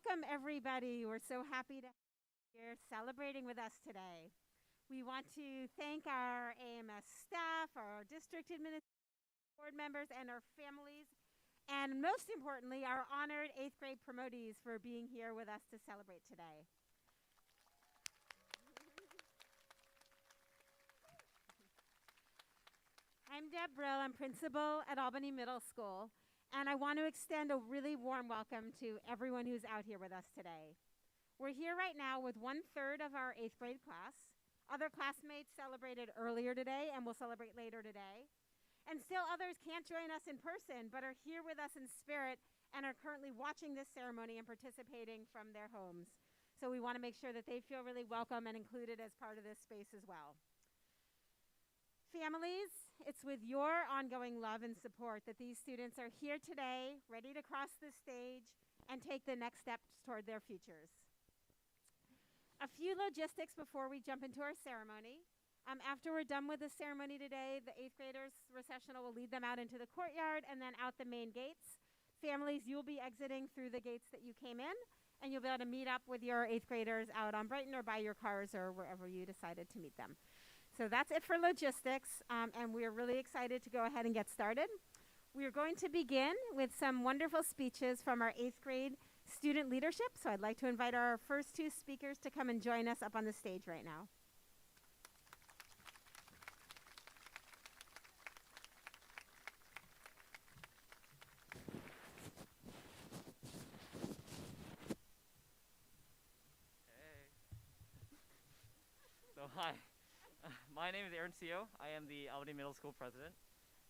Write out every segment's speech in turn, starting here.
Welcome, everybody. We're so happy to have you here celebrating with us today. We want to thank our AMS staff, our district administration, board members, and our families, and most importantly, our honored 8th grade promotees for being here with us to celebrate today. I'm Deb Brill. I'm principal at Albany Middle School, and I want to extend a really warm welcome to everyone who's out here with us today. We're here right now with 1/3 of our 8th grade class. Other classmates celebrated earlier today and will celebrate later today. And still others can't join us in person, but are here with us in spirit and are currently watching this ceremony and participating from their homes. So we want to make sure that they feel really welcome and included as part of this space as well. Families, it's with your ongoing love and support that these students are here today, ready to cross the stage and take the next steps toward their futures. A few logistics before we jump into our ceremony. After we're done with the ceremony today, the 8th graders recessional will lead them out into the courtyard and then out the main gates. Families, you'll be exiting through the gates that you came in, and you'll be able to meet up with your 8th graders out on Brighton or by your cars or wherever you decided to meet them. So that's it for logistics, and we're really excited to go ahead and get started. We are going to begin with some wonderful speeches from our 8th grade student leadership. So I'd like to invite our first two speakers to come and join us up on the stage right now. Hey. So hi, my name is Aaron Seo. I am the Albany Middle School president.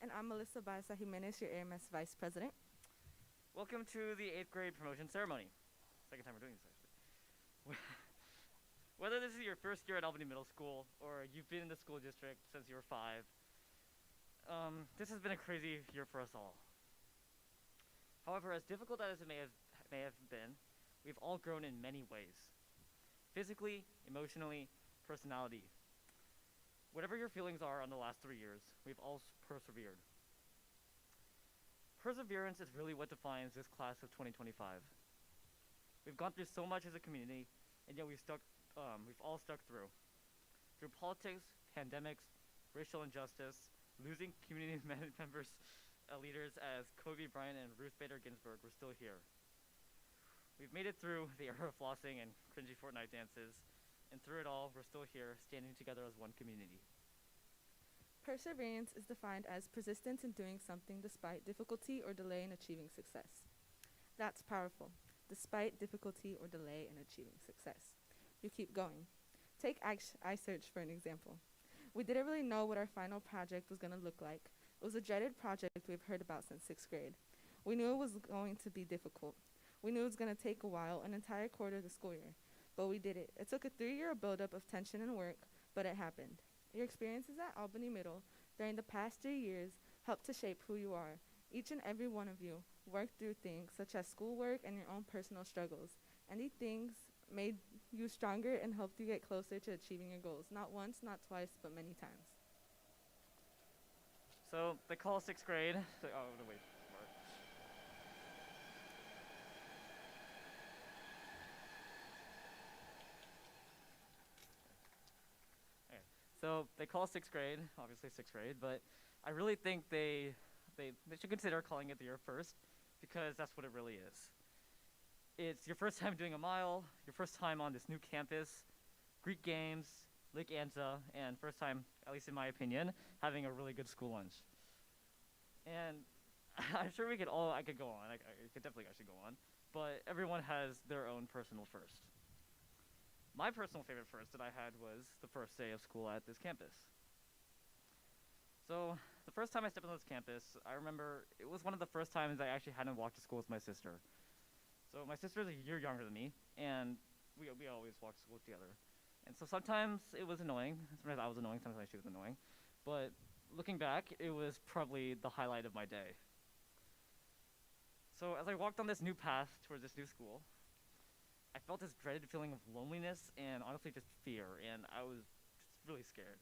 And I'm Melissa Baeza Jimenez, your AMS vice president. Welcome to the 8th grade promotion ceremony. Second time we're doing this, actually. Whether this is your first year at Albany Middle School or you've been in the school district since you were 5, this has been a crazy year for us all. However, as difficult as it may have been, we've all grown in many ways. Physically, emotionally, personality. Whatever your feelings are on the last 3 years, we've all persevered. Perseverance is really what defines this class of 2025. We've gone through so much as a community, and yet we've all stuck through. Through politics, pandemics, racial injustice, losing community members, leaders as Kobe Bryant and Ruth Bader Ginsburg, we're still here. We've made it through the era of flossing and cringy Fortnite dances, and through it all, we're still here, standing together as one community. Perseverance is defined as persistence in doing something despite difficulty or delay in achieving success. That's powerful. Despite difficulty or delay in achieving success. You keep going. Take iSearch for an example. We didn't really know what our final project was going to look like. It was a dreaded project we've heard about since 6th grade. We knew it was going to be difficult. We knew it was going to take a while, an entire quarter of the school year. But we did it. It took a 3-year buildup of tension and work, but it happened. Your experiences at Albany Middle during the past 3 years helped to shape who you are. Each and every one of you worked through things such as schoolwork and your own personal struggles. And these things made you stronger and helped you get closer to achieving your goals. Not once, not twice, but many times. So they call 6th grade. Oh, no, wait. Okay. So they call 6th grade, obviously 6th grade, but I really think they should consider calling it the year first, because that's what it really is. It's your first time doing a mile, your first time on this new campus, Greek games, Lake Anza, and first time, at least in my opinion, having a really good school lunch. And I'm sure I could go on, I could definitely actually go on, but everyone has their own personal first. My personal favorite first that I had was the first day of school at this campus. So the first time I stepped on this campus, I remember it was one of the first times I actually hadn't walked to school with my sister. So my sister is a year younger than me, and we always walked to school together. And so sometimes it was annoying, sometimes I was annoying, sometimes she was annoying. But looking back, it was probably the highlight of my day. So as I walked on this new path towards this new school, I felt this dreaded feeling of loneliness and honestly just fear, and I was just really scared.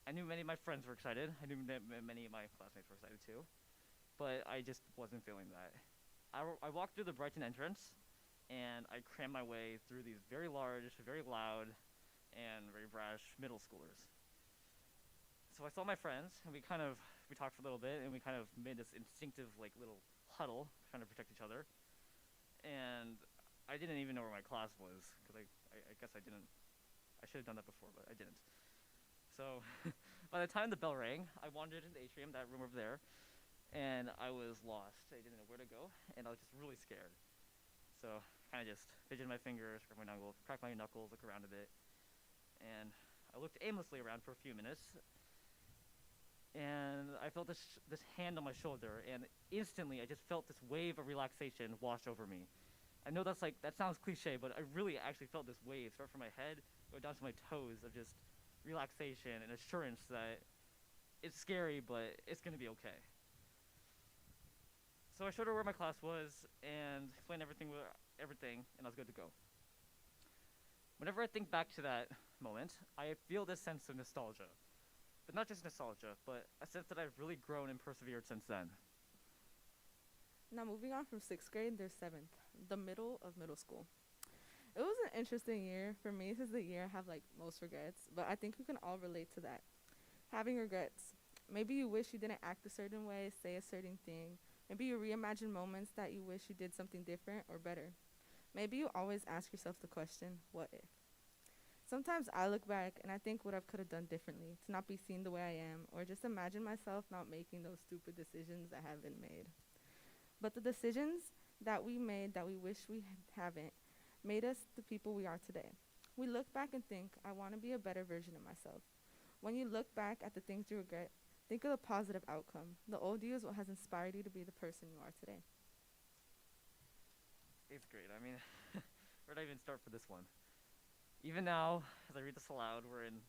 I knew many of my friends were excited. I knew that many of my classmates were excited too, but I just wasn't feeling that. I walked through the Brighton entrance, and I crammed my way through these very large, very loud, and very brash middle schoolers. So I saw my friends, and we talked for a little bit, and we kind of made this instinctive like little huddle, trying to protect each other. And I didn't even know where my class was, because I guess I didn't. I should have done that before, but I didn't. So by the time the bell rang, I wandered into the atrium, that room over there, and I was lost. I didn't know where to go, and I was just really scared. So kind of just fidgeted my fingers, cracked my knuckles, looked around a bit, and I looked aimlessly around for a few minutes, and I felt this hand on my shoulder, and instantly I just felt this wave of relaxation wash over me. I know that sounds cliche, but I really actually felt this wave start from my head, go down to my toes of just relaxation and assurance that it's scary, but it's gonna be okay. So I showed her where my class was and explained everything, and I was good to go. Whenever I think back to that moment, I feel this sense of nostalgia. But not just nostalgia, but a sense that I've really grown and persevered since then. Now moving on from 6th grade, there's 7th, the middle of middle school. It was an interesting year. For me, this is the year I have most regrets, but I think we can all relate to that. Having regrets. Maybe you wish you didn't act a certain way, say a certain thing. Maybe you reimagine moments that you wish you did something different or better. Maybe you always ask yourself the question, what if? Sometimes I look back and I think what I could have done differently to not be seen the way I am, or just imagine myself not making those stupid decisions that have been made. But the decisions that we made that we wish we haven't made us the people we are today. We look back and think, I want to be a better version of myself. When you look back at the things you regret, think of the positive outcome. The old you is what has inspired you to be the person you are today. 8th grade. I mean, where did I even start for this one? Even now, as I read this aloud, we're in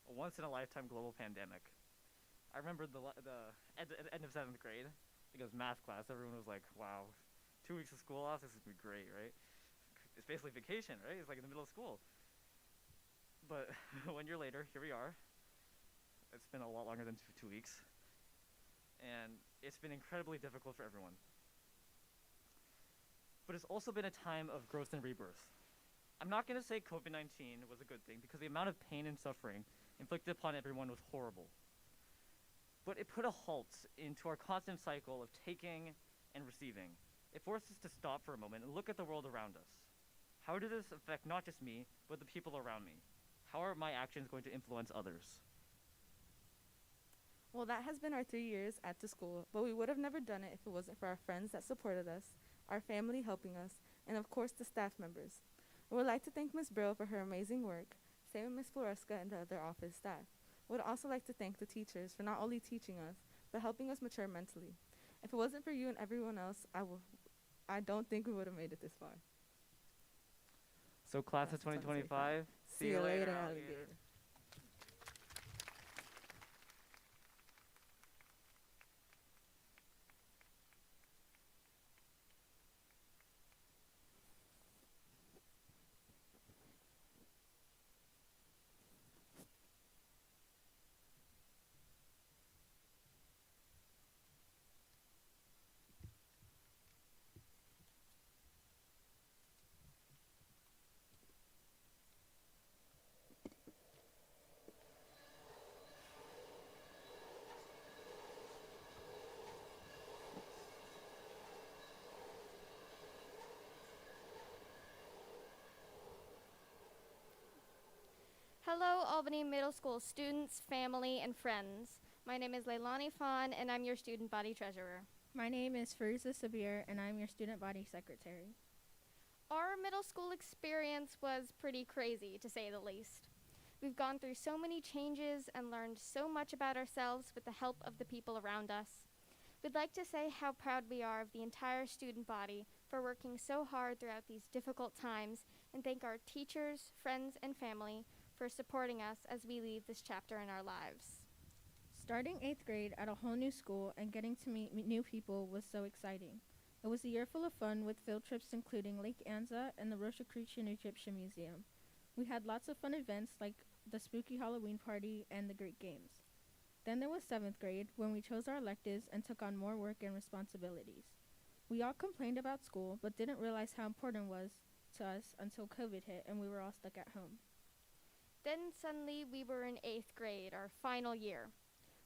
a once-in-a-lifetime global pandemic. I remember at the end of 7th grade, I think it was math class, everyone was like, wow, 2 weeks of school off, this is going to be great, right? It's basically vacation, right? It's like in the middle of school. But 1 year later, here we are. It's been a lot longer than 2 weeks. And it's been incredibly difficult for everyone. But it's also been a time of growth and rebirth. I'm not going to say COVID-19 was a good thing, because the amount of pain and suffering inflicted upon everyone was horrible. But it put a halt into our constant cycle of taking and receiving. It forced us to stop for a moment and look at the world around us. How did this affect not just me, but the people around me? How are my actions going to influence others? Well, that has been our 3 years at the school, but we would have never done it if it wasn't for our friends that supported us, our family helping us, and of course the staff members. We would like to thank Ms. Brill for her amazing work, same with Ms. Floresca and the other office staff. We would also like to thank the teachers for not only teaching us, but helping us mature mentally. If it wasn't for you and everyone else, I don't think we would have made it this far. So class of 2025, see you later, alligator. Hello, Albany Middle School students, family, and friends. My name is Leilani Fawn, and I'm your student body treasurer. My name is Fariza Sabir, and I'm your student body secretary. Our middle school experience was pretty crazy, to say the least. We've gone through so many changes and learned so much about ourselves with the help of the people around us. We'd like to say how proud we are of the entire student body for working so hard throughout these difficult times, and thank our teachers, friends, and family for supporting us as we leave this chapter in our lives. Starting 8th grade at a whole new school and getting to meet new people was so exciting. It was a year full of fun with field trips including Lake Anza and the Rosicrucian Egyptian Museum. We had lots of fun events like the spooky Halloween party and the Great Games. Then there was 7th grade when we chose our electives and took on more work and responsibilities. We all complained about school but didn't realize how important it was to us until COVID hit and we were all stuck at home. Then suddenly we were in 8th grade, our final year.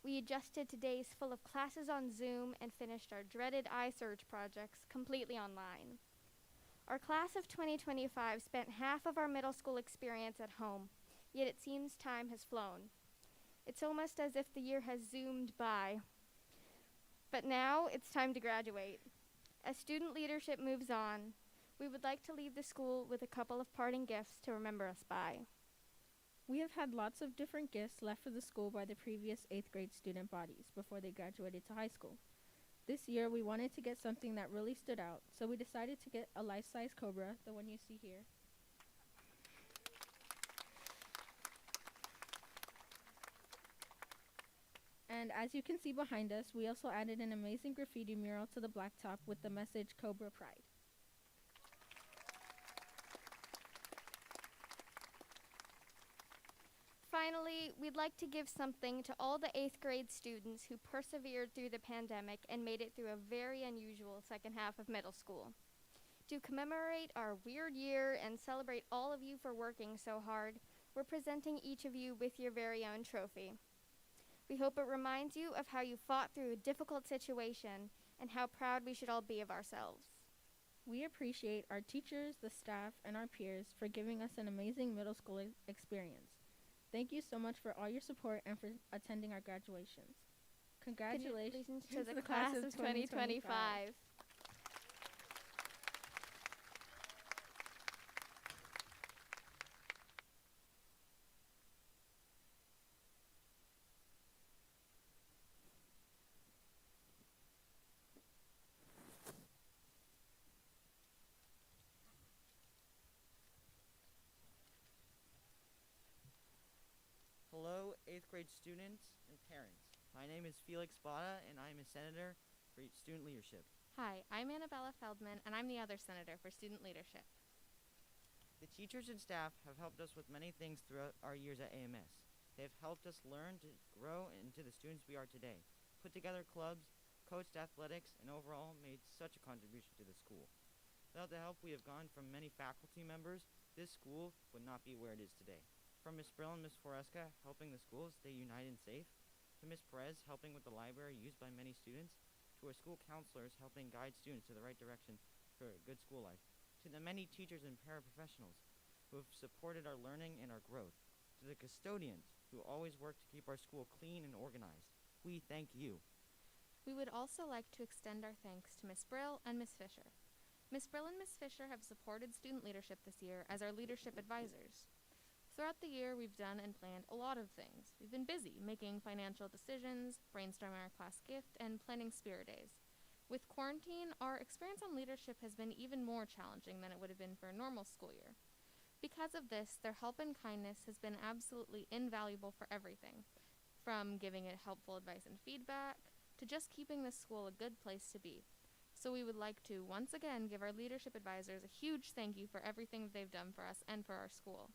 We adjusted to days full of classes on Zoom and finished our dreaded iSearch projects completely online. Our class of 2025 spent half of our middle school experience at home, yet it seems time has flown. It's almost as if the year has zoomed by. But now it's time to graduate. As student leadership moves on, we would like to leave the school with a couple of parting gifts to remember us by. We have had lots of different gifts left for the school by the previous 8th grade student bodies before they graduated to high school. This year, we wanted to get something that really stood out, so we decided to get a life-size cobra, the one you see here. And as you can see behind us, we also added an amazing graffiti mural to the blacktop with the message Cobra Pride. Finally, we'd like to give something to all the 8th grade students who persevered through the pandemic and made it through a very unusual second half of middle school. To commemorate our weird year and celebrate all of you for working so hard, we're presenting each of you with your very own trophy. We hope it reminds you of how you fought through a difficult situation and how proud we should all be of ourselves. We appreciate our teachers, the staff, and our peers for giving us an amazing middle school experience. Thank you so much for all your support and for attending our graduations. Congratulations to the class of 2025. Hello, 8th grade students and parents. My name is Felix Bada, and I am a senator for student leadership. Hi, I'm Annabella Feldman, and I'm the other senator for student leadership. The teachers and staff have helped us with many things throughout our years at AMS. They have helped us learn to grow into the students we are today, put together clubs, coached athletics, and overall made such a contribution to the school. Without the help we have gotten from many faculty members, this school would not be where it is today. From Ms. Brill and Ms. Foresca helping the school stay united and safe, to Ms. Perez helping with the library used by many students, to our school counselors helping guide students to the right direction for a good school life, to the many teachers and paraprofessionals who have supported our learning and our growth, to the custodians who always work to keep our school clean and organized. We thank you. We would also like to extend our thanks to Ms. Brill and Ms. Fisher. Ms. Brill and Ms. Fisher have supported student leadership this year as our leadership advisors. Throughout the year, we've done and planned a lot of things. We've been busy making financial decisions, brainstorming our class gift, and planning spirit days. With quarantine, our experience on leadership has been even more challenging than it would have been for a normal school year. Because of this, their help and kindness has been absolutely invaluable for everything, from giving it helpful advice and feedback, to just keeping this school a good place to be. So we would like to once again give our leadership advisors a huge thank you for everything they've done for us and for our school.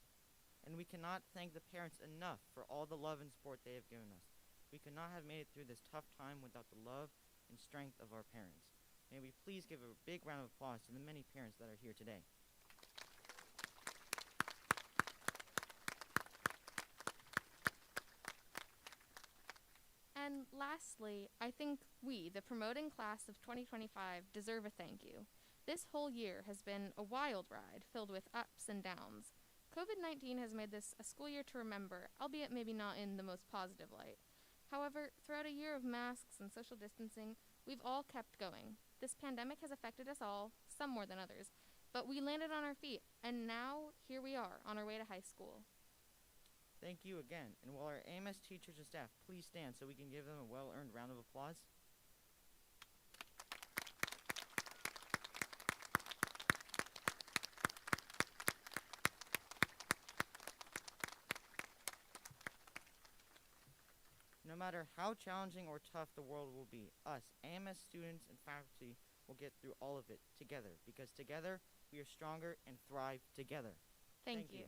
And we cannot thank the parents enough for all the love and support they have given us. We could not have made it through this tough time without the love and strength of our parents. May we please give a big round of applause to the many parents that are here today. And lastly, I think we, the promoting class of 2025, deserve a thank you. This whole year has been a wild ride, filled with ups and downs. COVID-19 has made this a school year to remember, albeit maybe not in the most positive light. However, throughout a year of masks and social distancing, we've all kept going. This pandemic has affected us all, some more than others, but we landed on our feet, and now here we are, on our way to high school. Thank you again, and will our AMS teachers and staff please stand so we can give them a well-earned round of applause? No matter how challenging or tough the world will be, us, AMS students and faculty, will get through all of it together, because together we are stronger and thrive together. Thank you.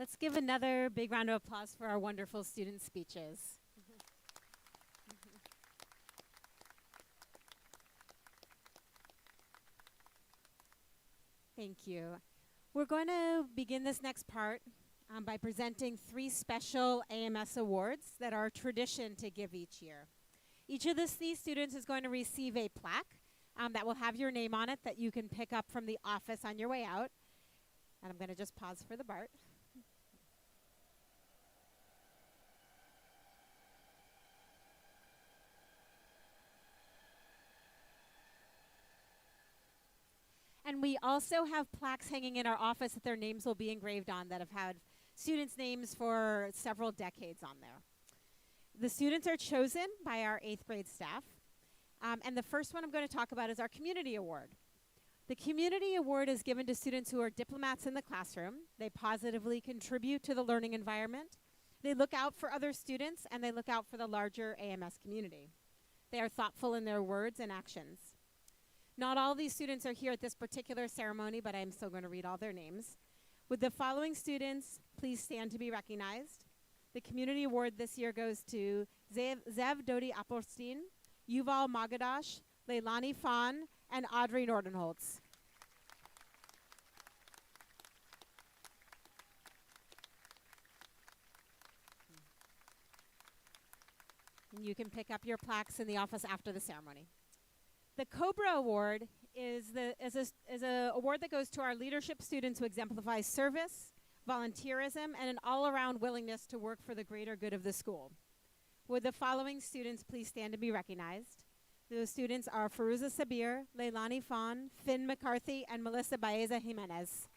Let's give another big round of applause for our wonderful student speeches. Thank you. We're going to begin this next part by presenting 3 special AMS awards that are tradition to give each year. Each of these students is going to receive a plaque that will have your name on it that you can pick up from the office on your way out. And I'm going to just pause for the BART. And we also have plaques hanging in our office that their names will be engraved on that have had students' names for several decades on there. The students are chosen by our 8th grade staff. And the first one I'm going to talk about is our Community Award. The Community Award is given to students who are diplomats in the classroom. They positively contribute to the learning environment. They look out for other students, and they look out for the larger AMS community. They are thoughtful in their words and actions. Not all these students are here at this particular ceremony, but I'm still going to read all their names. Would the following students please stand to be recognized? The Community Award this year goes to Zev Dodi Apolstein, Yuval Magadash, Leilani Fan, and Audrey Nordenholtz. You can pick up your plaques in the office after the ceremony. The Cobra Award is an award that goes to our leadership students who exemplify service, volunteerism, and an all-around willingness to work for the greater good of the school. Would the following students please stand to be recognized? Those students are Faruza Sabir, Leilani Fan, Finn McCarthy, and Melissa Baeza Jimenez.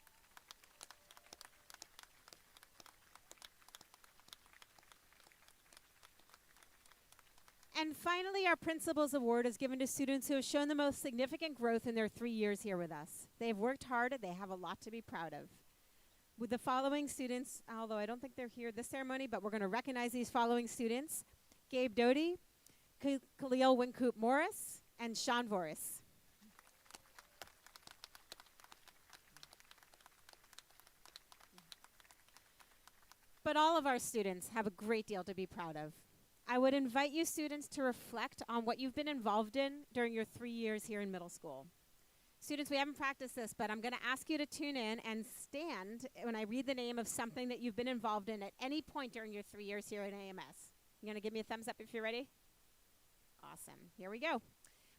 And finally, our Principals Award is given to students who have shown the most significant growth in their 3 years here with us. They've worked hard, and they have a lot to be proud of. With the following students, although I don't think they're here at this ceremony, but we're going to recognize these following students: Gabe Doty, Khalil Wincoop Morris, and Sean Voris. But all of our students have a great deal to be proud of. I would invite you students to reflect on what you've been involved in during your 3 years here in middle school. Students, we haven't practiced this, but I'm going to ask you to tune in and stand when I read the name of something that you've been involved in at any point during your 3 years here at AMS. You're going to give me a thumbs up if you're ready? Awesome. Here we go.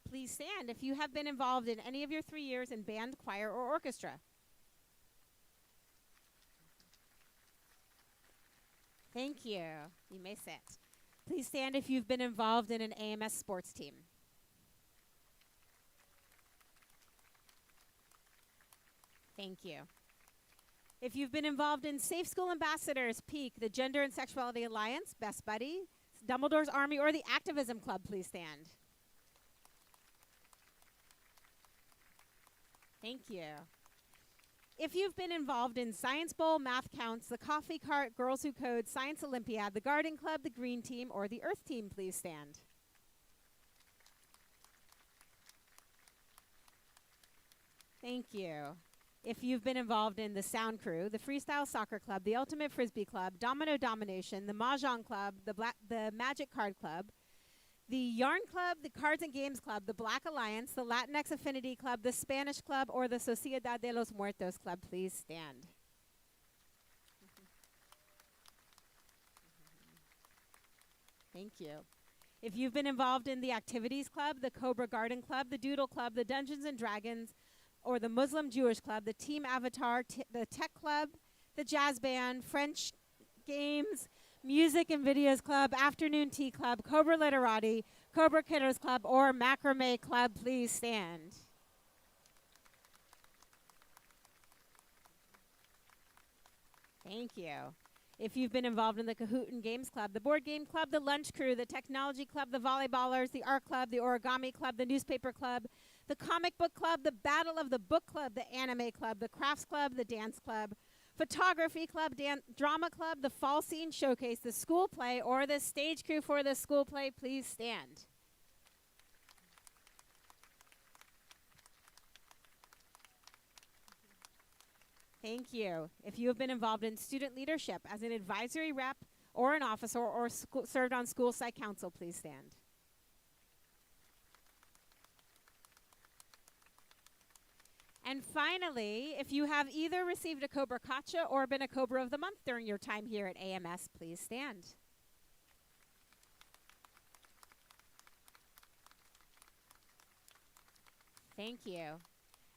Please stand if you have been involved in any of your 3 years in band, choir, or orchestra. Thank you. You may sit. Please stand if you've been involved in an AMS sports team. Thank you. If you've been involved in Safe School Ambassadors, PEAK, the Gender and Sexuality Alliance, Best Buddy, Dumbledore's Army, or the Activism Club, please stand. Thank you. If you've been involved in Science Bowl, Math Counts, the Coffee Cart, Girls Who Code, Science Olympiad, the Garden Club, the Green Team, or the Earth Team, please stand. Thank you. If you've been involved in the Sound Crew, the Freestyle Soccer Club, the Ultimate Frisbee Club, Domino Domination, the Mahjong Club, the Magic Card Club, the Yarn Club, the Cards and Games Club, the Black Alliance, the Latinx Affinity Club, the Spanish Club, or the Sociedad de los Muertos Club, please stand. Thank you. If you've been involved in the Activities Club, the Cobra Garden Club, the Doodle Club, the Dungeons and Dragons, or the Muslim Jewish Club, the Team Avatar, the Tech Club, the Jazz Band, French Games, Music and Videos Club, Afternoon Tea Club, Cobra Literati, Cobra Kidders Club, or Macrame Club, please stand. Thank you. If you've been involved in the Kahoot and Games Club, the Board Game Club, the Lunch Crew, the Technology Club, the Volleyballers, the Art Club, the Origami Club, the Newspaper Club, the Comic Book Club, the Battle of the Book Club, the Anime Club, the Crafts Club, the Dance Club, Photography Club, Drama Club, the Fall Scene Showcase, the School Play, or the Stage Crew for the School Play, please stand. Thank you. If you have been involved in student leadership as an advisory rep or an officer or served on school site council, please stand. And finally, if you have either received a Cobra Kacha or been a Cobra of the Month during your time here at AMS, please stand. Thank you.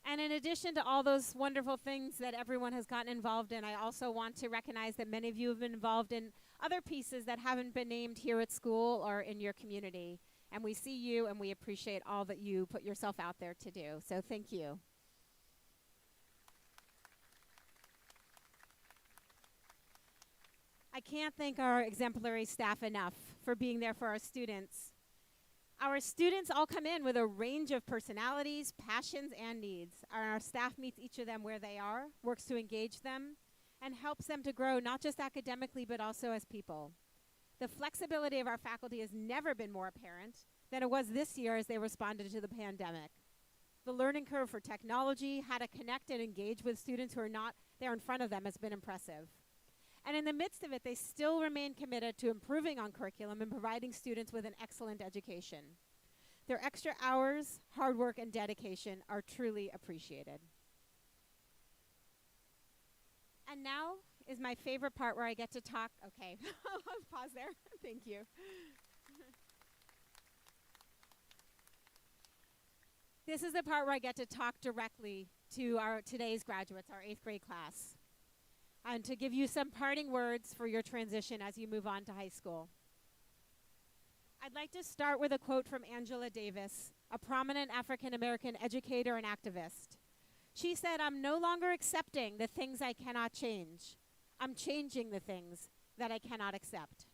And in addition to all those wonderful things that everyone has gotten involved in, I also want to recognize that many of you have been involved in other pieces that haven't been named here at school or in your community. And we see you and we appreciate all that you put yourself out there to do. So thank you. I can't thank our exemplary staff enough for being there for our students. Our students all come in with a range of personalities, passions, and needs. Our staff meets each of them where they are, works to engage them, and helps them to grow not just academically but also as people. The flexibility of our faculty has never been more apparent than it was this year as they responded to the pandemic. The learning curve for technology, how to connect and engage with students who are not there in front of them has been impressive. And in the midst of it, they still remain committed to improving on curriculum and providing students with an excellent education. Their extra hours, hard work, and dedication are truly appreciated. And now is my favorite part where I get to talk. Okay, I'll pause there. Thank you. This is the part where I get to talk directly to our today's graduates, our 8th grade class, and to give you some parting words for your transition as you move on to high school. I'd like to start with a quote from Angela Davis, a prominent African-American educator and activist. She said, "I'm no longer accepting the things I cannot change. I'm changing the things that I cannot accept."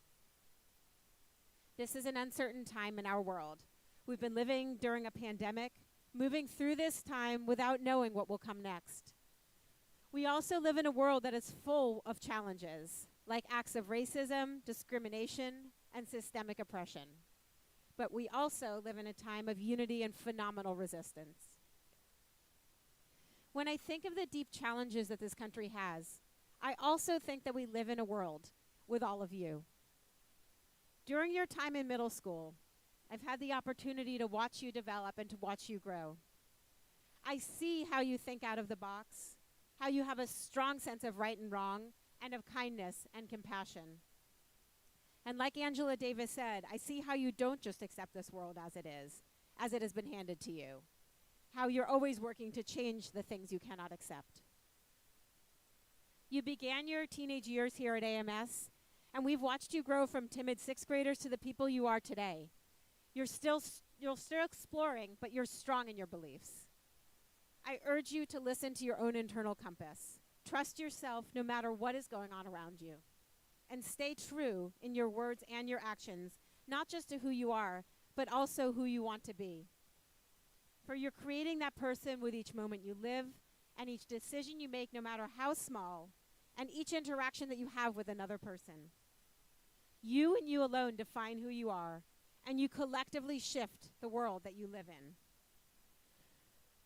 This is an uncertain time in our world. We've been living during a pandemic, moving through this time without knowing what will come next. We also live in a world that is full of challenges, like acts of racism, discrimination, and systemic oppression. But we also live in a time of unity and phenomenal resistance. When I think of the deep challenges that this country has, I also think that we live in a world with all of you. During your time in middle school, I've had the opportunity to watch you develop and to watch you grow. I see how you think out of the box, how you have a strong sense of right and wrong, and of kindness and compassion. And like Angela Davis said, I see how you don't just accept this world as it has been handed to you, how you're always working to change the things you cannot accept. You began your teenage years here at AMS, and we've watched you grow from timid 6th graders to the people you are today. You're still exploring, but you're strong in your beliefs. I urge you to listen to your own internal compass. Trust yourself no matter what is going on around you. And stay true in your words and your actions, not just to who you are, but also who you want to be. For you're creating that person with each moment you live, and each decision you make, no matter how small, and each interaction that you have with another person. You and you alone define who you are, and you collectively shift the world that you live in.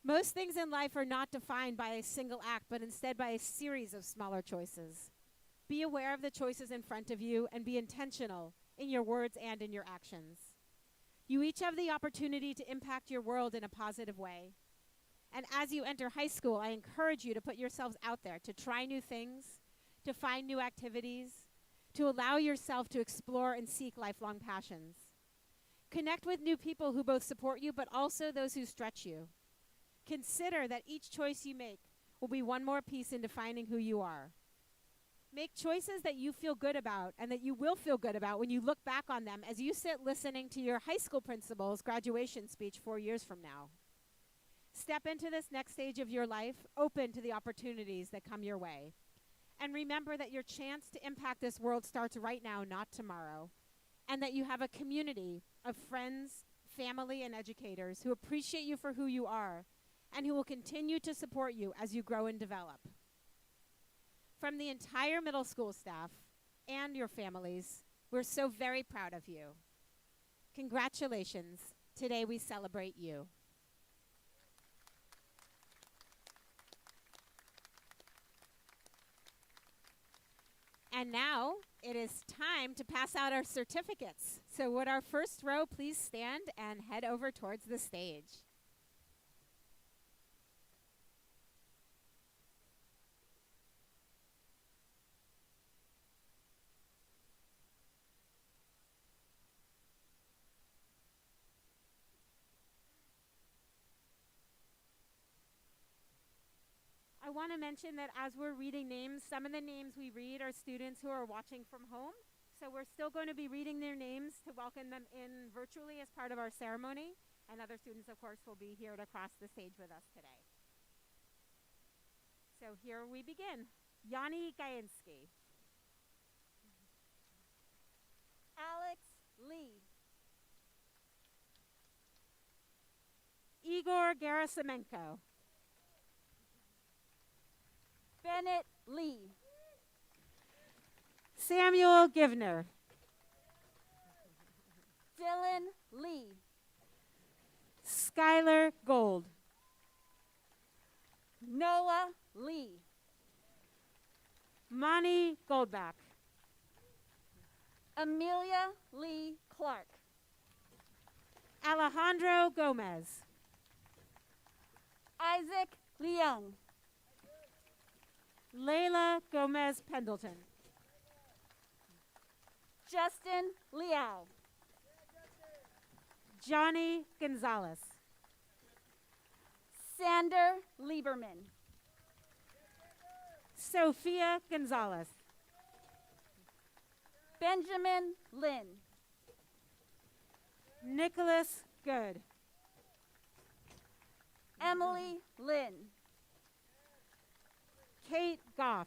Most things in life are not defined by a single act, but instead by a series of smaller choices. Be aware of the choices in front of you and be intentional in your words and in your actions. You each have the opportunity to impact your world in a positive way. And as you enter high school, I encourage you to put yourselves out there, to try new things, to find new activities, to allow yourself to explore and seek lifelong passions. Connect with new people who both support you, but also those who stretch you. Consider that each choice you make will be one more piece in defining who you are. Make choices that you feel good about and that you will feel good about when you look back on them as you sit listening to your high school principal's graduation speech 4 years from now. Step into this next stage of your life, open to the opportunities that come your way. And remember that your chance to impact this world starts right now, not tomorrow. And that you have a community of friends, family, and educators who appreciate you for who you are and who will continue to support you as you grow and develop. From the entire middle school staff and your families, we're so very proud of you. Congratulations. Today we celebrate you. And now it is time to pass out our certificates. So would our first row please stand and head over towards the stage? I want to mention that as we're reading names, some of the names we read are students who are watching from home. So we're still going to be reading their names to welcome them in virtually as part of our ceremony. And other students, of course, will be here to cross the stage with us today. So here we begin. Yanni Gainski. Alex Lee. Igor Gerasimenko. Bennett Lee. Samuel Givner. Dylan Lee. Skylar Gold. Noah Lee. Mani Goldbach. Amelia Lee Clark. Alejandro Gomez. Isaac Leung. Layla Gomez Pendleton. Justin Liao. Johnny Gonzalez. Sander Lieberman. Sophia Gonzalez. Benjamin Lin. Nicholas Good. Emily Lin. Kate Goff.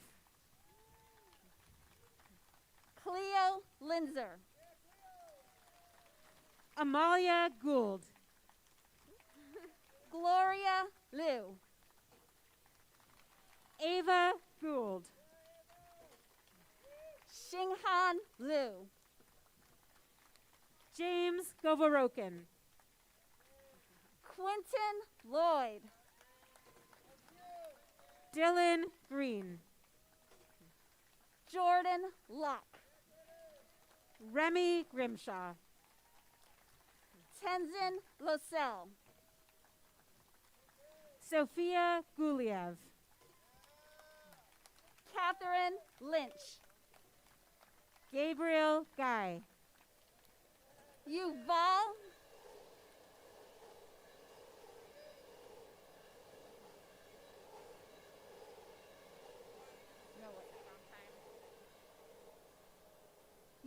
Cleo Linzer. Amalia Gould. Gloria Liu. Ava Gould. Xinghan Liu. James Govorokin. Quentin Lloyd. Dylan Green. Jordan Locke. Remy Grimshaw. Tenzin Losell. Sophia Guliev. Catherine Lynch. Gabriel Guy. Yuval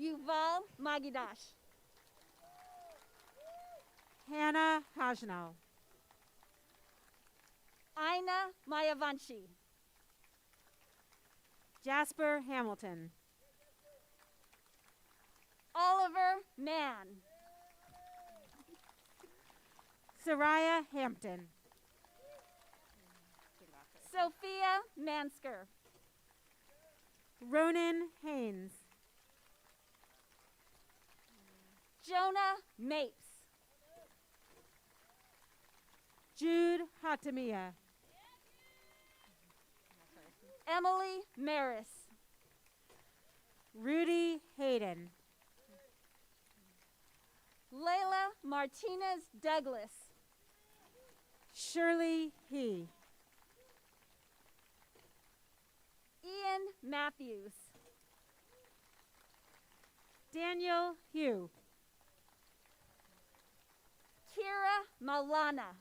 Yuval Magidash. Hannah Hajnal. Aina Mayavanshi. Jasper Hamilton. Oliver Mann. Soraya Hampton. Sophia Mansker. Ronan Haynes. Jonah Mapes. Jude Hatamia. Emily Maris. Rudy Hayden. Layla Martinez Douglas. Shirley He. Ian Matthews. Daniel Hugh. Kira Malana.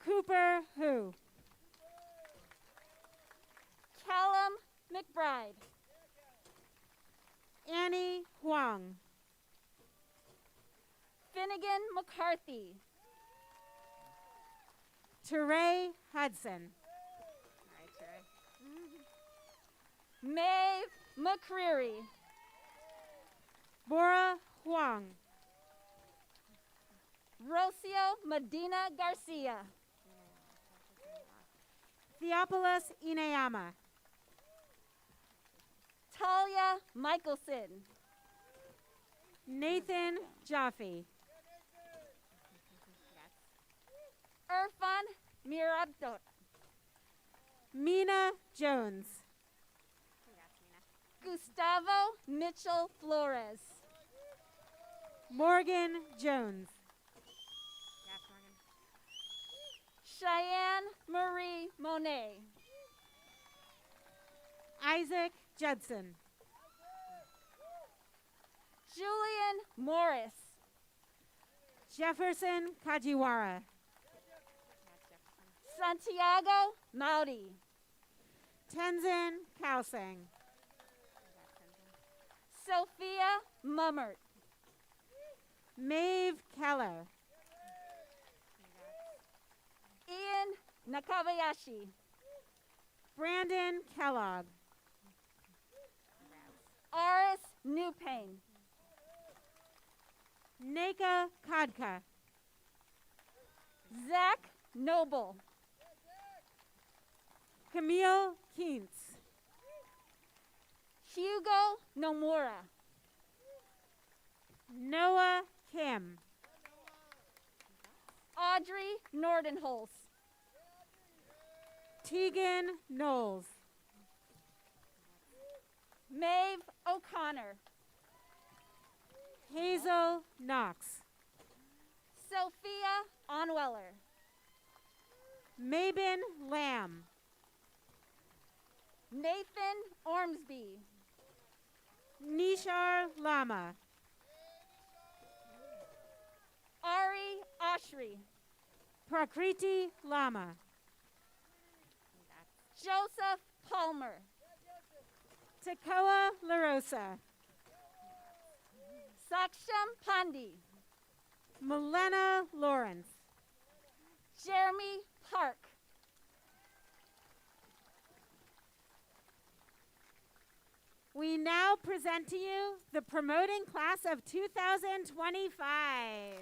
Cooper Hu. Callum McBride. Annie Huang. Finnegan McCarthy. Teray Hudson. Maeve McCreary. Bora Huang. Rocio Medina Garcia. Theopolis Ineyama. Talia Michelson. Nathan Jaffe. Irfan Mirabdot. Mina Jones. Gustavo Mitchell Flores. Morgan Jones. Cheyenne Marie Monet. Isaac Judson. Julian Morris. Jefferson Kajiwara. Santiago Maudi. Tenzin Kausang. Sophia Mummert. Maeve Keller. Ian Nakabayashi. Brandon Kellogg. Aris Newpain. Naka Kodka. Zach Noble. Camille Keentz. Hugo Nomura. Noah Kim. Audrey Nordenholz. Tegan Knowles. Maeve O'Connor. Hazel Knox. Sophia Onweller. Mabin Lamb. Nathan Ormsby. Nishar Lama. Ari Ashri. Prakriti Lama. Joseph Palmer. Tekoa LaRosa. Saksham Pandi. Milena Lawrence. Jeremy Park. We now present to you the promoting class of 2025.